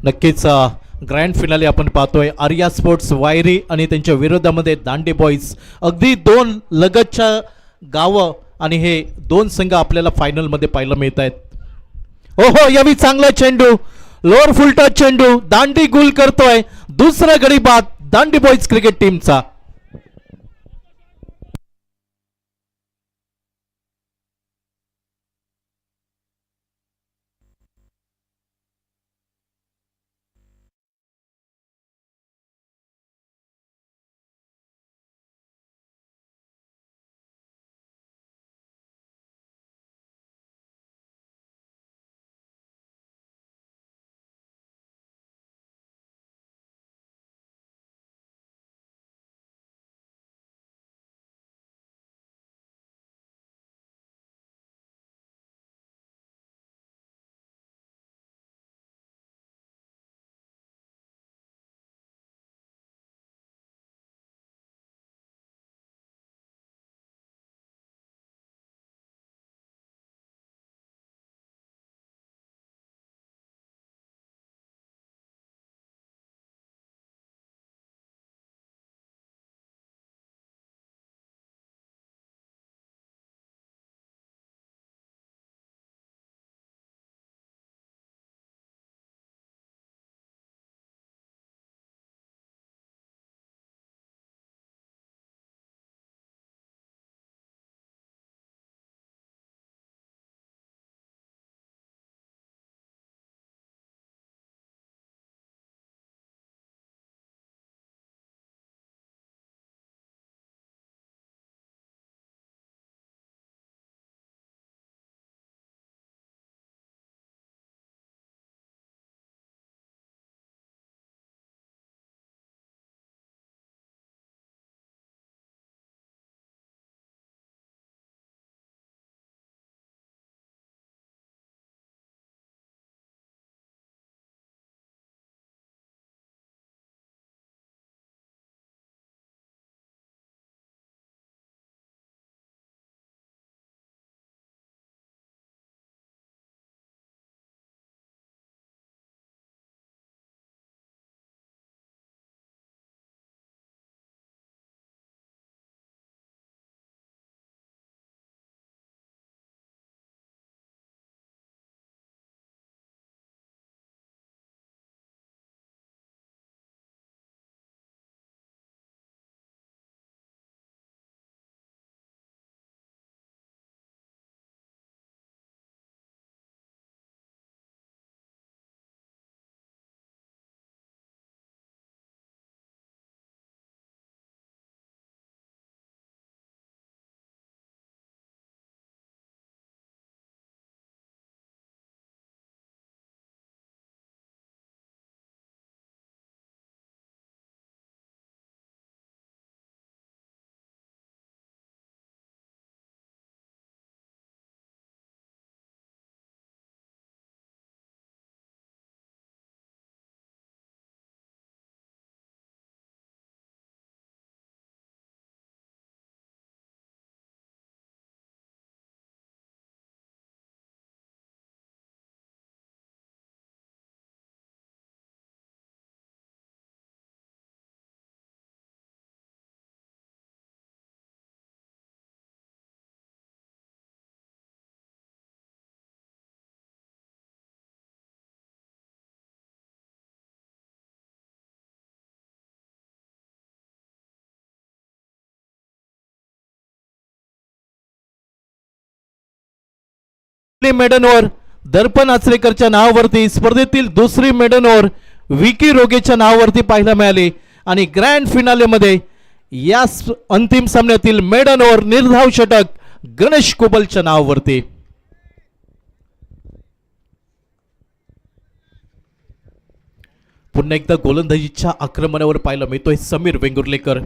नक्कीच ग्रँड फिनाले आपण पाहतोय. आर्या स्पोर्ट्स वायरी आणि त्यांच्या विरोधामध्ये दांडे बॉईज. अगदी 2 लगतच्या गावं आणि हे 2 संघ आपल्याला फायनलमध्ये पाहायला मिळत आहेत. ओहो, यावेळी चांगला चेंडू, लोअर फुलटा चेंडू, दांडी गुल करतोय. दुसरा गडी बाद दांडी बॉईज क्रिकेट टीमचा. पहिली मेडन ओव्हर दर्पण आचरेकरच्या नावावरती, स्पर्धेतील दुसरी मेडन ओव्हर विकी रोगेच्या नावावरती पाहायला मिळाली आणि ग्रँड फिनालेमध्ये या अंतिम सामन्यातील मेडन ओव्हर निर्धाव षटक गणेश कुबलच्या नावावरती. पुन्हा एकदा गोलंदाजीच्या आक्रमणावर पाहायला मिळतोय समीर वेंगुर्लेकर.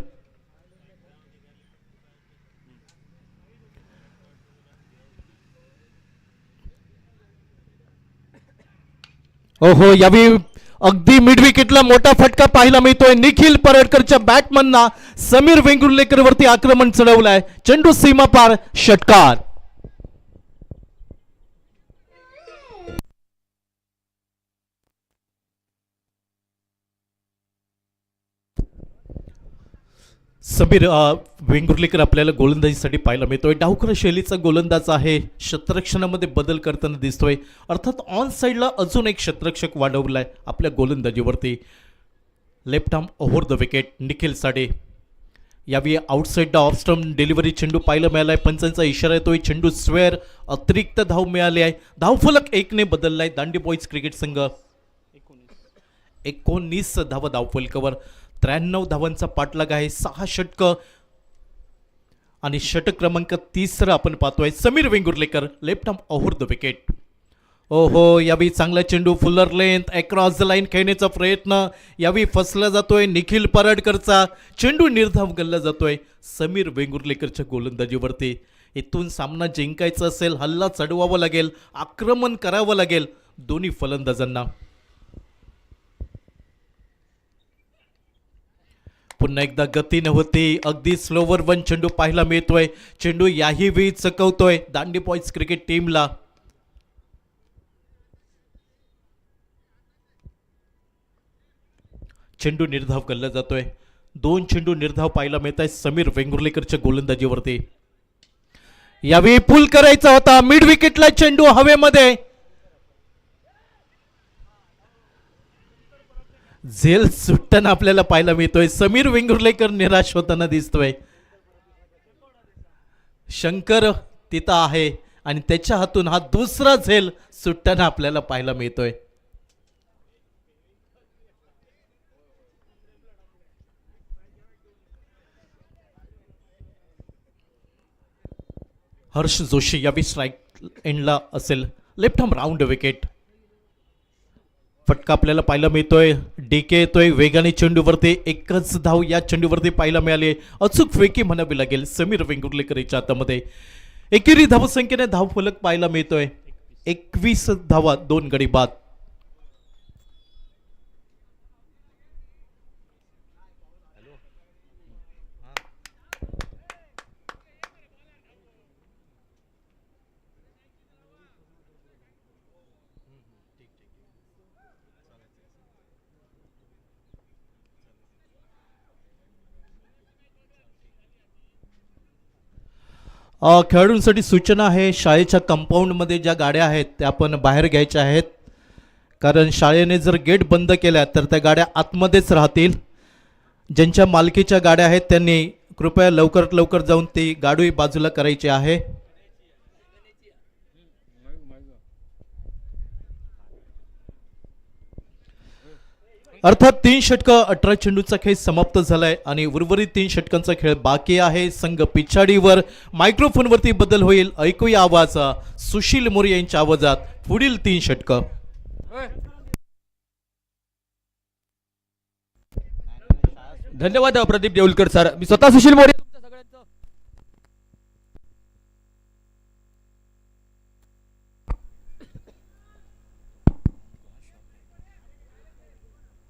ओहो, यावेळी अगदी मिड विकेटला मोठा फटका पाहायला मिळतोय. निखिल पराडकरच्या बॅटमनना समीर वेंगुर्लेकर वरती आक्रमण चढवलंय. चेंडू सीमा पार, षटकार. समीर वेंगुर्लेकर आपल्याला गोलंदाजीसाठी पाहायला मिळतोय. डावखुरा शैलीचा गोलंदाज आहे. क्षेत्ररक्षणामध्ये बदल करताना दिसतोय. अर्थात ऑन साईडला अजून एक क्षेत्ररक्षक वाढवलाय आपल्या गोलंदाजीवरती. Left arm over the wicket Nikhil Sade. यावेळी आउटसाईडला ऑफ स्टंप डिलिव्हरी चेंडू पाहायला मिळालाय. पंचांचा इशारा येतोय. चेंडू स्क्वेअर. अतिरिक्त धाव मिळाली आहे. धावफलक 1ने बदललाय. दांडी बॉईज क्रिकेट संघ 19 धावा धावफलकावर. 93 धावांचा पाठलाग आहे. 6 षटकं आणि षटक क्रमांक 30 आपण पाहतोय. Sameer Vengurlekar left arm over the wicket. ओहो, यावेळी चांगला चेंडू Fuller length across the line खेळण्याचा प्रयत्न यावेळी फसला जातोय. निखिल पराडकरचा चेंडू निर्धाव गल्ला जातोय समीर वेंगुर्लेकरच्या गोलंदाजीवरती. इथून सामना जिंकायचा असेल, हल्ला चढवावा लागेल, आक्रमण करावं लागेल दोन्ही फलंदाजांना. पुन्हा एकदा गती नव्हती. अगदी स्लोवर वन चेंडू पाहायला मिळतोय. चेंडू याही वेळी चकवतोय दांडी बॉईज क्रिकेट टीमला. चेंडू निर्धाव गल्ला जातोय. 2 चेंडू निर्धाव पाहायला मिळत आहे समीर वेंगुर्लेकरच्या गोलंदाजीवरती. यावेळी पुल करायचा होता. मिड विकेटला चेंडू हवेमध्ये. झेल सुटताना आपल्याला पाहायला मिळतोय. समीर वेंगुर्लेकर निराश होताना दिसतोय. शंकर तिथं आहे आणि त्याच्या हातून हा दुसरा झेल सुटताना आपल्याला पाहायला मिळतोय. हर्ष जोशी यावेळी स्ट्राईक एंडला असेल. Left arm round wicket. फटका आपल्याला पाहायला मिळतोय. डीके येतोय वेगाने चेंडूवरती. एकच धाव या चेंडूवरती पाहायला मिळाली. अचूक फेकी म्हणावी लागेल समीर वेंगुर्लेकरच्या हातामध्ये. एकेरी धावसंख्येने धावफलक पाहायला मिळतोय 21 धावा, 2 गडी बाद. खेळाडूंसाठी सूचना आहे. शाळेच्या कंपाऊंडमध्ये ज्या गाड्या आहेत त्या आपण बाहेर घ्यायच्या आहेत, कारण शाळेने जर गेट बंद केल्या तर त्या गाड्या आतमध्येच राहतील. ज्यांच्या मालकीच्या गाड्या आहेत त्यांनी कृपया लवकरात लवकर जाऊन ती गाडी बाजूला करायची आहे. अर्थात 3 षटकं 18 चेंडूचा खेळ समाप्त झालाय आणि उर्वरित 3 षटकांचा खेळ बाकी आहे. संघ पिछाडीवर. मायक्रोफोनवरती बदल होईल. ऐकूया आवाज सुशील मोरे यांच्या आवाजात. पुढील 3 षटकं. धन्यवाद प्रदीप देऊलकर सर. मी स्वतः सुशील मोरे तुमच्या सगळ्यांचं.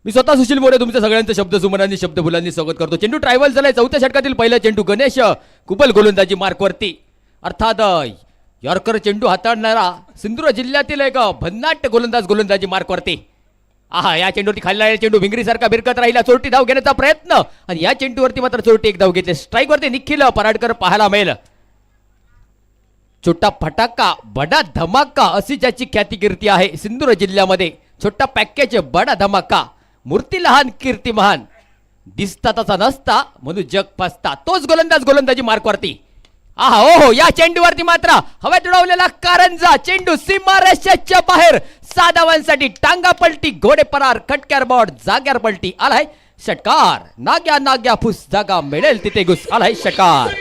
मी स्वतः सुशील मोरे तुमच्या सगळ्यांचं शब्द सुमनांनी शब्दफुलांनी स्वागत करतो. चेंडू ट्रायव्हल झालाय. 4थ्या षटकातील पहिला चेंडू गणेश कुबल गोलंदाजी मार्कवरती. अर्थात यॉर्कर चेंडू हाताळणारा सिंधुदुर्ग जिल्ह्यातील एक भन्नाट गोलंदाजी मार्कवरती. या चेंडूवरती खाल्ला चेंडू भिंगरीसारखा भिरकत राहिला. चोरटी धाव घेण्याचा प्रयत्न आणि या चेंडूवरती मात्र चोरटी एक धाव घेतली. स्ट्राईकवरती निखिल पराडकर पाहायला मिळेल. छोटा फटाका बडा धमाका अशी ज्याची ख्याती कीर्ती आहे सिंधुदुर्ग जिल्ह्यामध्ये. छोटा पॅकेज बडा धमाका. मूर्ती लहान कीर्ती महान. दिसता तसा नसता म्हणून जग फसता. तोच गोलंदाजी मार्कवरती. आहा हो या चेंडूवरती मात्र हवेत उडवलेला कारंजा चेंडू सीमारेषेच्या बाहेर 6 धावांसाठी टांगा पलटी घोडे परार खटक्यार बॉट जाग्यार पलटी आलाय षटकार नाग्या नाग्या फुस जागा मिळेल तिथे घुस आलाय षटकार.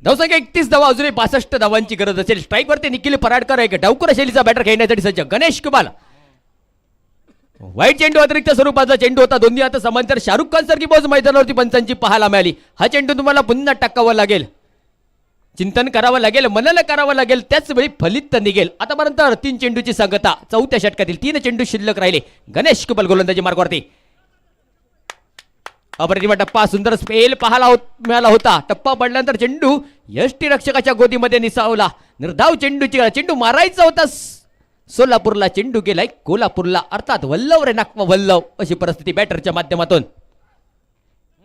धावसंख्या 31 धावा अजूनही 62 धावांची गरज असेल. स्ट्राईक वरती निखिल पराडकर एक डावकर शैलीचा बॅटर खेळण्यासाठी सज्ज. गणेश कुमार वाईट चेंडू अतिरिक्त स्वरूपाचा चेंडू होता. दोन्ही आता समांतर शाहरुख खान सारखी बॉज मैदानावरती पंचांची पाहायला मिळाली. हा चेंडू तुम्हाला पुन्हा टाकावा लागेल, चिंतन करावं लागेल, मनन करावं लागेल, त्याच वेळी फलित निघेल. आतापर्यंत 3 चेंडूची सांगता. चौथ्या षटकातील 3 चेंडू शिल्लक राहिले. गणेश कुबल गोलंदाजी मार्गावरती. अप्रतिम टप्पा सुंदर स्पेल पाहायला मिळाला होता. टप्पा पडल्यानंतर चेंडू यष्टीरक्षकाच्या गोदीमध्ये निसावला. निर्धाव चेंडू मारायचा होता. सोलापूरला चेंडू गेलाय कोल्हापूरला, अर्थात वल्लव रे नाकवा वल्लव अशी परिस्थिती बॅटरच्या माध्यमातून.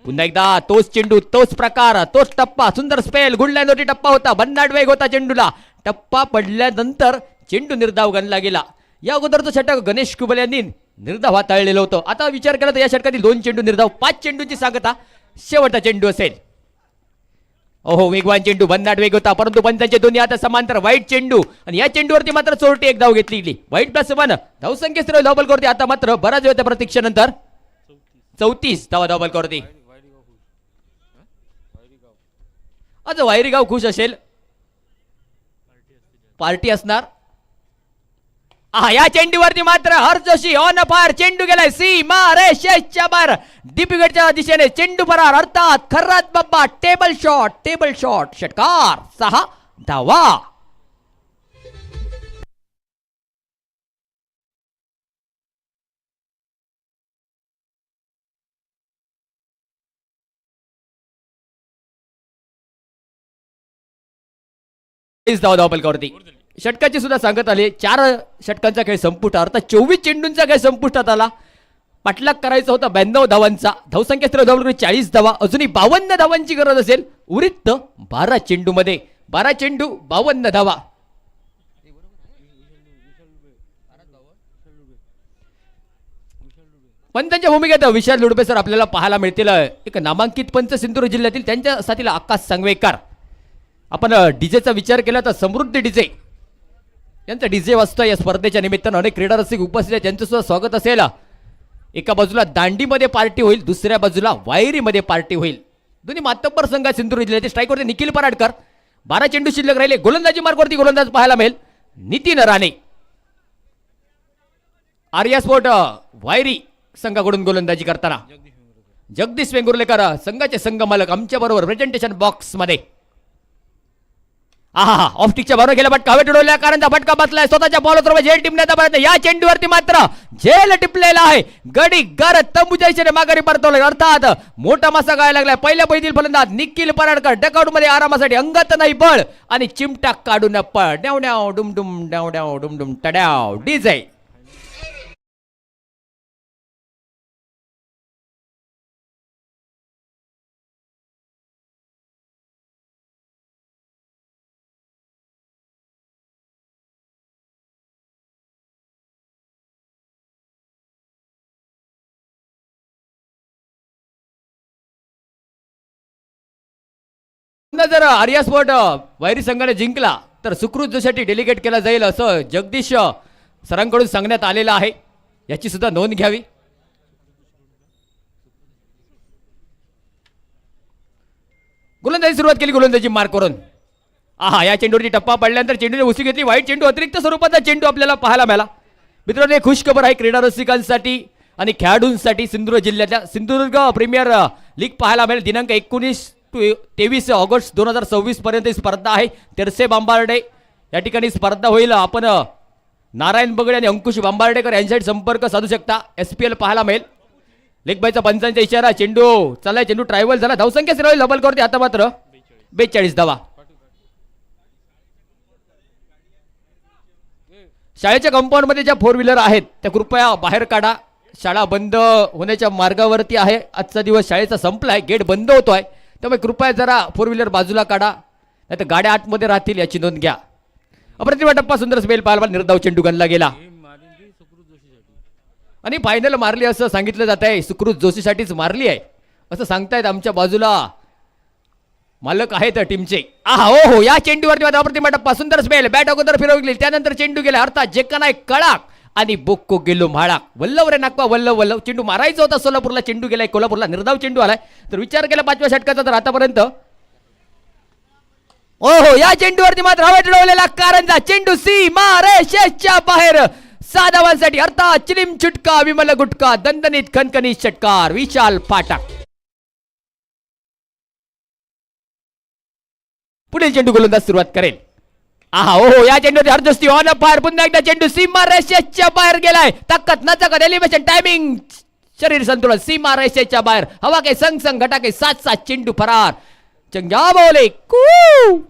पुन्हा एकदा तोच चेंडू तोच प्रकार तोच टप्पा. सुंदर स्पेल गुडलँडवरती टप्पा होता. भन्नाट वेग होता चेंडूला. टप्पा पडल्यानंतर चेंडू निर्धाव गणला गेला. या अगोदरचं षटक गणेश कुबल यांनी निर्धाव हाताळलेलं होतं. आता विचार केला तर या षटकातील 2 चेंडू निर्धाव, 5 चेंडूंची सांगता. शेवटचा चेंडू असेल. ओहो वेगवान चेंडू भन्नाट वेग होता, परंतु पंचांचे दोन्ही आता समांतर. वाईट चेंडू आणि या चेंडूवरती मात्र चोरटी एक धाव घेतली. वाईट +1 धावसंख्येत धावबल करते. आता मात्र बराच वेळ प्रतीक्षेनंतर 34 धावा धावबल करते. आज वायरीगाव खुश असेल, पार्टी असणार. या चेंडूवरती मात्र हर जोशी ऑन फायर. चेंडू गेलाय सीमा रेषेच्या बाहेर. दीपिगडच्या दिशेने चेंडू फरार, अर्थात खर्रात बाप्पा. टेबल शॉट षटकार 6 धावा. धावा धावपलकावरती. षटकाची सुद्धा सांगत आले. 4 षटकांचा खेळ संपुष्ट, अर्थात 24 चेंडूंचा खेळ संपुष्टात आला. पाठलाग करायचा होता 92 धावांचा. धावसंख्या 40 धावा. अजूनही 52 धावांची गरज असेल. उरित 12 चेंडू मध्ये 12 चेंडू 52 धावा. पंचांच्या भूमिकेत विशाल लुडबे सर आपल्याला पाहायला मिळतील. एक नामांकित पंच सिंधुदुर्ग जिल्ह्यातील, त्यांच्या साथीला आकाश सांगवेकर. आपण डीजेचा विचार केला तर समृद्धी डीजे यांचा डीजे वाजतोय या स्पर्धेच्या निमित्तानं. अनेक क्रीडा रसिक उपस्थित आहेत, त्यांचं सुद्धा स्वागत असेल. एका बाजूला दांडीमध्ये पार्टी होईल, दुसऱ्या बाजूला वायरीमध्ये पार्टी होईल. दोन्ही मातब्बर संघ सिंधुदुर्ग जिल्ह्याचे. स्ट्राईकवरती निखिल पराडकर. 12 चेंडू शिल्लक राहिले. गोलंदाजी मार्गावरती गोलंदाज पाहायला मिळेल नितीन राणे. आर्या स्पोर्ट वायरी संघाकडून गोलंदाजी करताना जगदीश वेंगुर्लेकर संघाचे संघ मालक आमच्या बरोबर प्रेझेंटेशन बॉक्स मध्ये. ऑफस्टिकच्या बरोबर गेला फटका. हवेत उडवल्या कारणचा फटका बसलाय. स्वतःच्या बॉलवर झेल टिपण्याचा प्रयत्न. या चेंडूवरती मात्र झेल टिपलेला आहे. गडी गारत तंबूच्या दिशेने माघारी परतवलं, अर्थात मोठा मासा गायला लागलाय. पहिल्या पैतील फलंदाज निखिल पराडकर डकआउट मध्ये आरामासाठी. अंगात नाही बळ आणि चिमटा काढून पळ. डाव डाव डुमडुम डाव डाव डुमडुम टड्याव डीजे. जर आर्या स्पोर्ट वायरी संघाने जिंकला तर सुकृत जोसाठी डेलिगेट केला जाईल असं जगदीश सरांकडून सांगण्यात आलेलं आहे. याची सुद्धा नोंद घ्यावी. गोलंदाजी सुरुवात केली गोलंदाजी मार्क करून. या चेंडूवरती टप्पा पडल्यानंतर चेंडूने उसळी घेतली. वाईट चेंडू अतिरिक्त स्वरूपाचा चेंडू आपल्याला पाहायला मिळाला. मित्रांनो, खुश खबर आहे क्रीडा रसिकांसाठी आणि खेळाडूंसाठी. सिंधुदुर्ग जिल्ह्यातल्या सिंधुदुर्ग प्रीमियर लीग पाहायला मिळेल. दिनांक 19 ते 23 ऑगस्ट 2026 पर्यंत स्पर्धा आहे. तेरसे बांबार्डे या ठिकाणी स्पर्धा होईल. आपण नारायण बगडे आणि अंकुश बांबार्डेकर यांच्यासाठी संपर्क साधू शकता. SPL पाहायला मिळेल. लेगबायचा पंचांचा इशारा. चेंडू चाललाय, चेंडू ट्रायव्हल झाला. धावसंख्या सरळ डबल करते. आता मात्र 42 धावा. शाळेच्या कंपाऊंड मध्ये ज्या 4 व्हीलर आहेत त्या कृपया बाहेर काढा. शाळा बंद होण्याच्या मार्गावरती आहे. आजचा दिवस शाळेचा संपलाय. गेट बंद होतोय. त्यामुळे कृपया जरा फोर व्हीलर बाजूला काढा, नाही तर गाड्या आतमध्ये राहतील याची नोंद घ्या. अप्रतिम टप्पा सुंदर स्पेल पाहायला निर्धाव चेंडू गणला गेला आणि फायनल मारली असं सांगितलं जात आहे. सुकृत जोशीसाठीच मारली आहे असं सांगतायत आमच्या बाजूला मालक आहेत टीमचे. आहा हो हो, या चेंडूवरती अप्रतिम टप्पा सुंदर स्पेल, बॅट अगोदर फिरवली, त्यानंतर चेंडू गेला अर्थात जे का नाही कळाक आणि बोक्को गेलो म्हाळा. वल्लव रे नागपा वल्लव वल्लव. चेंडू मारायचा होता सोलापूरला, चेंडू गेलाय कोल्हापूरला, निर्धाव चेंडू आलाय. तर विचार केला 5व्या षटकाचा तर आतापर्यंत ओहो, या चेंडूवरती मात्र हवेत उडवलेला कारंजा चेंडू सीमा रेषेच्या बाहेर 6 धावांसाठी अर्थात चिलिम चुटका विमल गुटका दणदणीत खणखणीत षटकार विशाल फाटक. पुढील चेंडू गोलंदाज सुरुवात करेल. आहा ओहो, या चेंडूवरती हरदस्ती ऑन फायर, पुन्हा एकदा चेंडू सीमा रेषेच्या बाहेर गेलाय. ताकद नचकत एलिव्हेशन टायमिंग शरीर संतुलन सीमा रेषेच्या बाहेर. हवा के संग संग घटा के साथ साथ चेंडू फरार. चंगा बोले कू.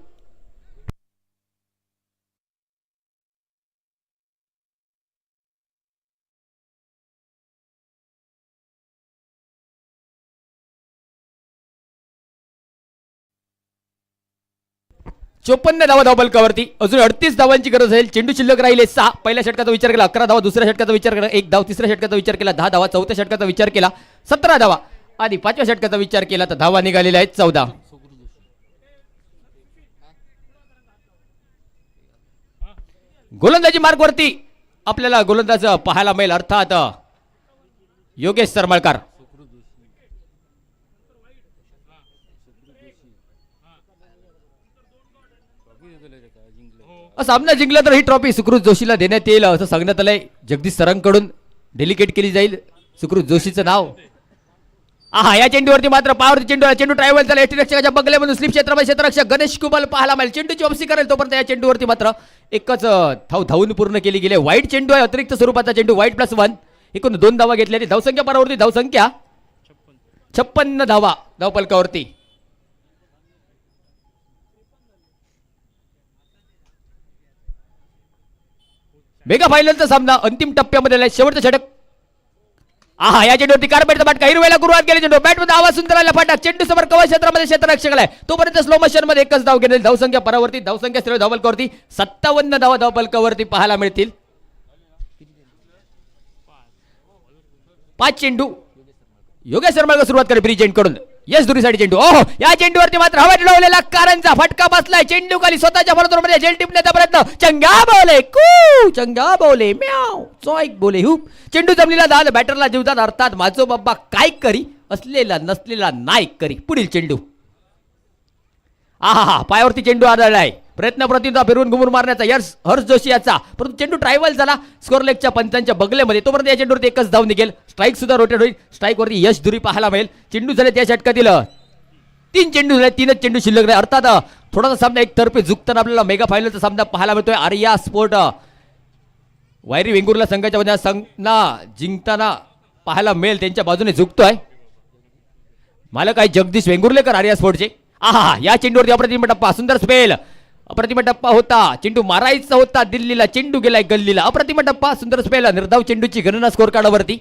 चोपन्न धावा धावपलकावरती अजून 38 धावांची गरज आहे. चेंडू शिल्लक राहिले 6. पहिल्या षटकाचा विचार केला 11 धावा, दुसऱ्या षटकाचा विचार केला 1 धाव, तिसऱ्या षटकाचा विचार केला 10 धावा, चौथ्या षटकाचा विचार केला 17 धावा आणि 5व्या षटकाचा विचार केला तर धावा निघालेल्या आहेत 14. गोलंदाजी मार्गवरती आपल्याला गोलंदाज पाहायला मिळेल अर्थात योगेश सरमळकर. सामना जिंकला तर ही ट्रॉफी सुकृत जोशीला देण्यात येईल असं सांगण्यात आलंय. जगदीश सरांकडून डेलिकेट केली जाईल सुकृत जोशीचं नाव. आहा, या चेंडूवरती मात्र पावरती चेंडू आला. चेंडू ट्रायव्हल झाला एटी रक्षकाच्या बगल्यामधून स्लिप क्षेत्रामध्ये क्षेत्ररक्षक गणेश कुबल पाहायला मिळेल. चेंडूची वापसी करेल तोपर्यंत या चेंडूवरती मात्र एकच धावून पूर्ण केली गेली. वाईट चेंडू आहे, अतिरिक्त स्वरूपाचा चेंडू, वाईट +1. एकूण 2 धावा घेतल्या. धावसंख्या पारावरती धावसंख्या 56 धावा धावपलकावरती. मेगा फायनलचा सामना अंतिम टप्प्यामध्ये आलाय. शेवटचं षटक. आहा, या चेंडूवरती कार्पेटचा फटका हिरवेला गुरुवात गेले. चेंडू बॅटमध्ये आवाज सुंदर आला फटक. चेंडू समोर कव्हर क्षेत्रामध्ये क्षेत्ररक्षक आलाय. तोपर्यंत स्लो मोशन मध्ये एकच धाव घेतली. धावसंख्या परावरती धावसंख्या स्थिर धावपलकावरती 57 धावा धावपलकावरती पाहायला मिळतील. 5 चेंडू योगेश शर्मा सुरुवात करे ब्रिज एंड कडून. यस दुरीसाठी चेंडू. ओहो, या चेंडूवरती मात्र हवेत उडवलेला कारंजा फटका बसलाय. चेंडू खाली स्वतःच्या फलंदाजामध्ये जेल टिपण्याचा प्रयत्न. चंगा बोले कू, चंगा बोले म्याव, चॉईक बोले हुप. चेंडू जमलेला दाद बॅटरला जीवदान अर्थात माझो बाप्पा काय करी, असलेला नसलेला नाईक करी. पुढील चेंडू. आहा, पायावरती चेंडू आढळलाय. प्रयत्न प्रतिदा फिरवून घुमून मारण्याचा हर्ष जोशी याचा, परंतु चेंडू ट्रायव्हल झाला स्कोर लेगच्या पंचांच्या बगलेमध्ये. तोपर्यंत या चेंडूवरती एकच धाव निघेल. स्ट्राईक सुद्धा रोटेट होईल. स्ट्राईक वरती यश दुरी पाहायला मिळेल. चेंडू झाले त्या षटकातील 3 चेंडू झाले, 3च चेंडू शिल्लक नाही. अर्थात थोडासा सामना एक तर्फे झुकताना आपल्याला मेगा फायनलचा सामना पाहायला मिळतोय. आर्या स्पोर्ट वायरी वेंगुर्ला संघाच्या मध्ये सामना जिंकताना पाहायला मिळेल. त्यांच्या बाजूने झुकतोय मालक आहे जगदीश वेंगुर्लेकर आर्या स्पोर्टचे. आहा, या चेंडूवरती अप्रतिम टप्पा सुंदर स्पेल. अप्रतिम टप्पा होता, चेंडू मारायचा होता दिल्लीला, चेंडू गेलाय गल्लीला. अप्रतिम टप्पा सुंदर स्पेल. निर्धाव चेंडूची गणना स्कोर कार्डवरती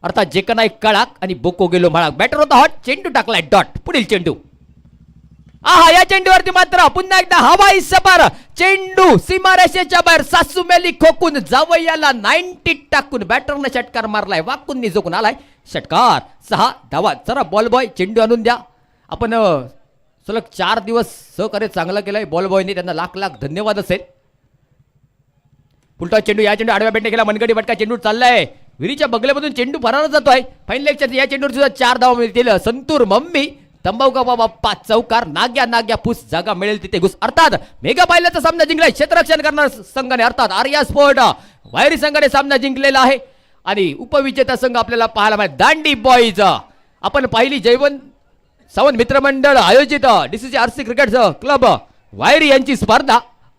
अर्थात जे का नाही कळाक आणि बोको गेलो म्हाळाक. बॅटर होता हॉट, चेंडू टाकलाय डॉट. पुढील चेंडू. आहा, या चेंडूवरती मात्र पुन्हा एकदा हवाई सपार. चेंडू सीमारेषेच्या बाहेर सासूमेली खोकून जावयाला 90 टाकून बॅटरने षटकार मारलाय. वाकून निजोकून आलाय षटकार. 6 धावा. जरा बॉल बॉय चेंडू आणून द्या. आपण सलग 4 दिवस सहकार्य चांगला केलंय बॉल बॉयने, त्यांना लाख लाख धन्यवाद असेल. पुलटा चेंडू. या चेंडू आडव्या बेंडे केला मनगडी फटका. चेंडू चाललाय विहिरीच्या बगल्यामधून. चेंडू फरार जातोय. फायनल या चेंडूवर सुद्धा 4 धावा मिळतील. संतूर मम्मी तंबाऊका बाबा चौकार. नाग्या नाग्या फुस जागा मिळेल तिथे घुस. अर्थात मेगा फायनलचा सामना जिंकलाय क्षेत्ररक्षण करणार संघाने अर्थात आर्या स्पोर्ट वायरी संघाने सामना जिंकलेला आहे. आणि उपविजेता संघ आपल्याला पाहायला मिळेल दांडी बॉईज. आपण पाहिली जयवंत सावंत मित्रमंडळ आयोजित DCC RC क्रिकेट क्लब वायरी यांची स्पर्धा.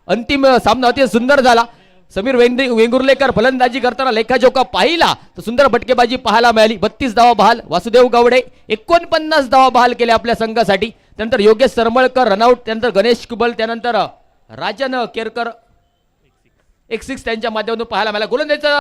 अंतिम सामना अतिशय सुंदर झाला. समीर वेंगुर्लेकर फलंदाजी करताना लेखाजोखा पाहिला तर सुंदर फटकेबाजी पाहायला मिळाली. 32 धावा बहाल. वासुदेव गावडे 49 धावा बहाल केले आपल्या संघासाठी. त्यानंतर योगेश सरमळकर रनआउट. त्यानंतर गणेश कुबल. त्यानंतर राजन केरकर 1-6 त्यांच्या माध्यमातून पाहायला मिळाला. गोलंदाजीचा